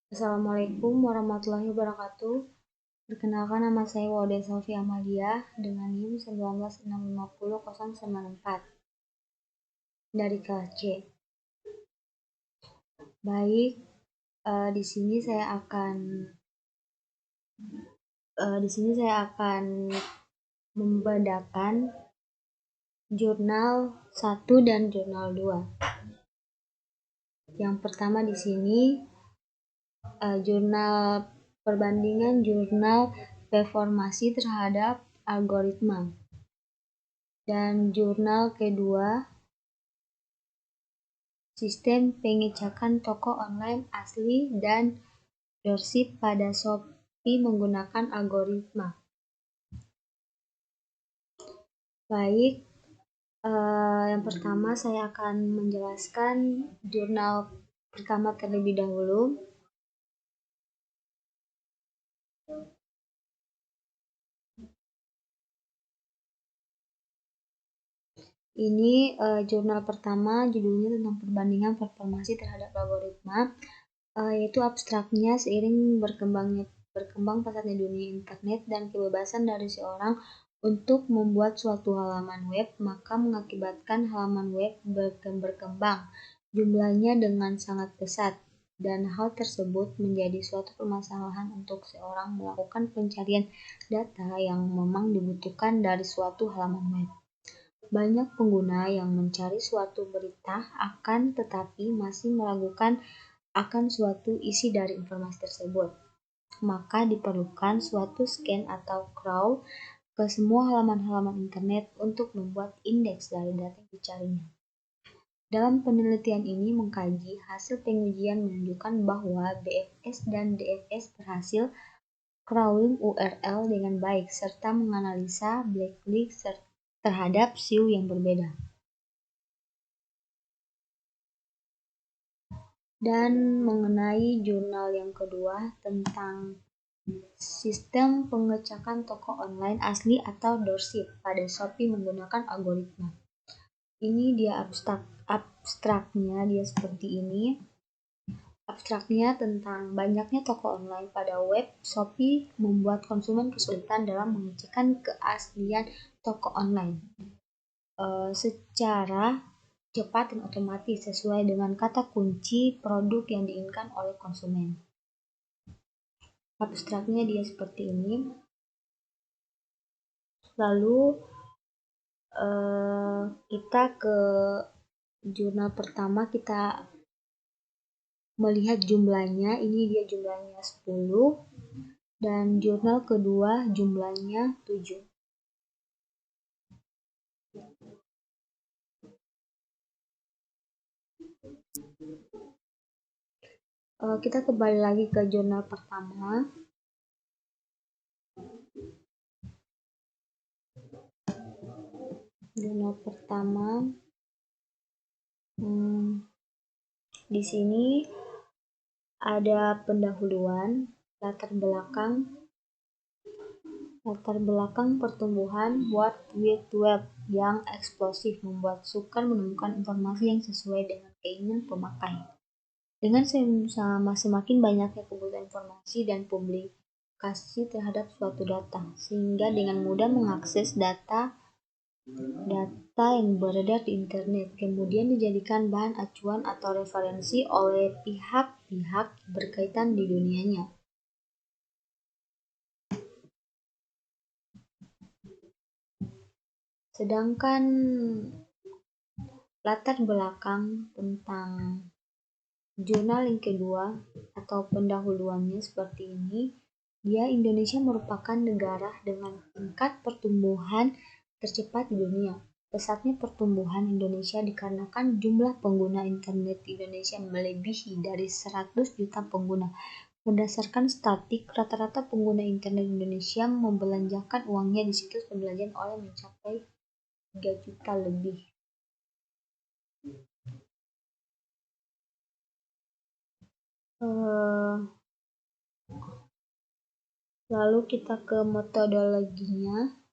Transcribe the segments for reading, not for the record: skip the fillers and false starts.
Assalamualaikum warahmatullahi wabarakatuh. Perkenalkan, nama saya Waude Selvi Amalia dengan NIM 1965094 dari kelas C. Baik, di sini saya akan membedakan jurnal 1 dan jurnal 2. Yang pertama di sini jurnal perbandingan jurnal performasi terhadap algoritma. Dan jurnal kedua, sistem pengecekan toko online asli dan dropship pada Shopee menggunakan algoritma. Baik, yang pertama saya akan menjelaskan jurnal pertama terlebih dahulu. Ini jurnal pertama, judulnya tentang perbandingan performasi terhadap algoritma, yaitu abstraknya seiring berkembang pesatnya dunia internet dan kebebasan dari seorang untuk membuat suatu halaman web, maka mengakibatkan halaman web berkembang jumlahnya dengan sangat pesat, dan hal tersebut menjadi suatu permasalahan untuk seorang melakukan pencarian data yang memang dibutuhkan dari suatu halaman web. Banyak pengguna yang mencari suatu berita akan tetapi masih meragukan akan suatu isi dari informasi tersebut. Maka diperlukan suatu scan atau crawl ke semua halaman-halaman internet untuk membuat indeks dari data yang dicarinya. Dalam penelitian ini mengkaji hasil pengujian menunjukkan bahwa BFS dan DFS berhasil crawling URL dengan baik serta menganalisa backlink terhadap SEO yang berbeda. Dan mengenai jurnal yang kedua tentang sistem pengecekan toko online asli atau dropship pada Shopee menggunakan algoritma. Ini dia abstraknya dia seperti ini. Abstraknya tentang banyaknya toko online pada web Shopee membuat konsumen kesulitan dalam mengecekkan keaslian toko online secara cepat dan otomatis sesuai dengan kata kunci produk yang diinginkan oleh konsumen. Abstraknya dia seperti ini. Lalu kita ke jurnal pertama, kita melihat jumlahnya. Ini dia jumlahnya 10 dan jurnal kedua jumlahnya 7. Kita kembali lagi ke jurnal pertama. Jurnal pertama, di sini ada pendahuluan, latar belakang pertumbuhan World Wide Web yang eksplosif membuat sukar menemukan informasi yang sesuai dengan keinginan pemakai. Dengan semakin banyaknya kebutuhan informasi dan publikasi terhadap suatu data, sehingga dengan mudah mengakses data yang beredar di internet, kemudian dijadikan bahan acuan atau referensi oleh pihak-pihak berkaitan di dunianya. Sedangkan latar belakang tentang jurnal yang kedua atau pendahuluannya seperti ini, Indonesia merupakan negara dengan tingkat pertumbuhan tercepat di dunia. Pesatnya pertumbuhan Indonesia dikarenakan jumlah pengguna internet di Indonesia melebihi dari 100 juta pengguna. Berdasarkan statistik, rata-rata pengguna internet Indonesia membelanjakan uangnya di situs pembelanjaan online mencapai 3 juta lebih. Lalu kita ke metodologinya.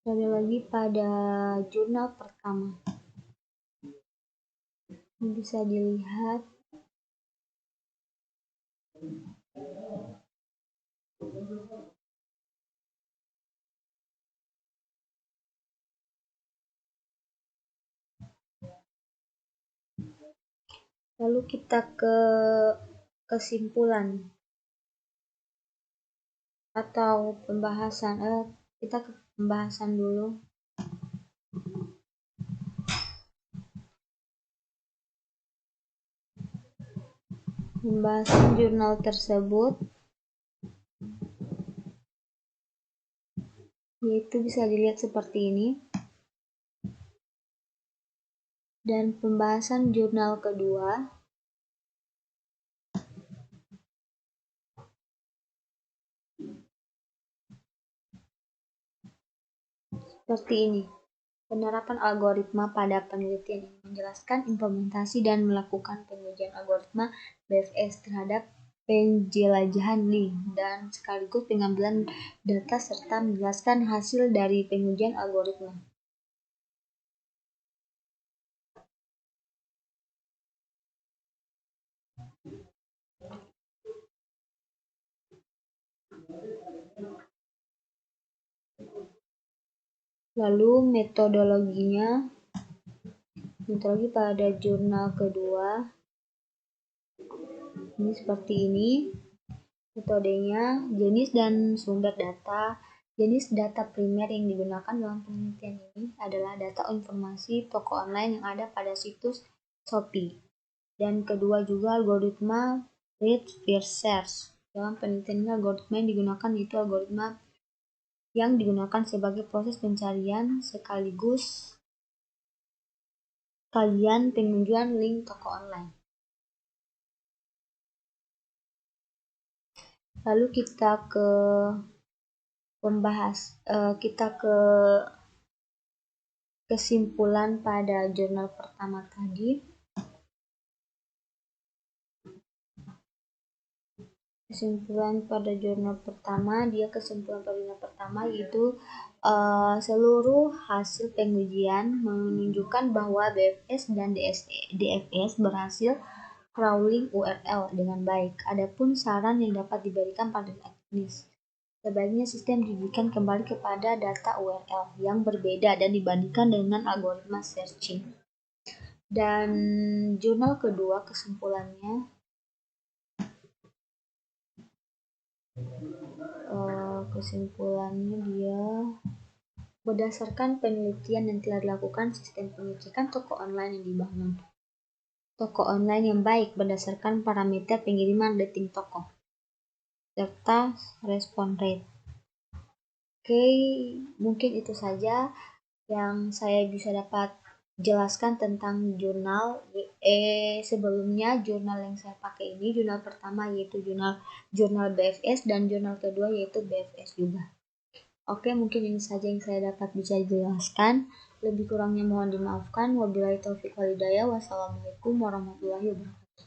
Metodologi pada jurnal pertama. Ini bisa dilihat Lalu kita ke kesimpulan atau pembahasan. Kita ke pembahasan dulu. Pembahasan jurnal tersebut yaitu bisa dilihat seperti ini. Dan pembahasan jurnal kedua seperti ini. Penerapan algoritma pada penelitian ini menjelaskan implementasi dan melakukan pengujian algoritma BFS terhadap penjelajahan link dan sekaligus pengambilan data serta menjelaskan hasil dari pengujian algoritma. Lalu metodologi pada jurnal kedua ini seperti ini. Metodenya, jenis dan sumber data. Jenis data primer yang digunakan dalam penelitian ini adalah data informasi toko online yang ada pada situs Shopee. Dan kedua juga algoritma read first search. Dalam penelitian ini algoritma yang digunakan itu algoritma yang digunakan sebagai proses pencarian sekaligus pengunjungan link toko online. Lalu kita ke kesimpulan pada jurnal pertama tadi. Kesimpulan pada jurnal pertama yaitu seluruh hasil pengujian menunjukkan bahwa BFS dan DFS berhasil crawling URL dengan baik. Adapun saran yang dapat diberikan pada teknis, sebaiknya sistem diberikan kembali kepada data URL yang berbeda dan dibandingkan dengan algoritma searching. Dan jurnal kedua kesimpulannya dia berdasarkan penelitian yang telah dilakukan, sistem pengecekan toko online yang dibangun. Toko online yang baik berdasarkan parameter pengiriman rating toko serta respon rate. Oke, mungkin itu saja yang saya bisa dapat jelaskan tentang jurnal. Sebelumnya jurnal yang saya pakai ini jurnal pertama yaitu jurnal BFS dan jurnal kedua yaitu BFS juga. Oke, mungkin ini saja yang saya dapat bisa jelaskan. Lebih kurangnya mohon dimaafkan. Wabillahi taufiq wal hidayah. Wassalamualaikum warahmatullahi wabarakatuh.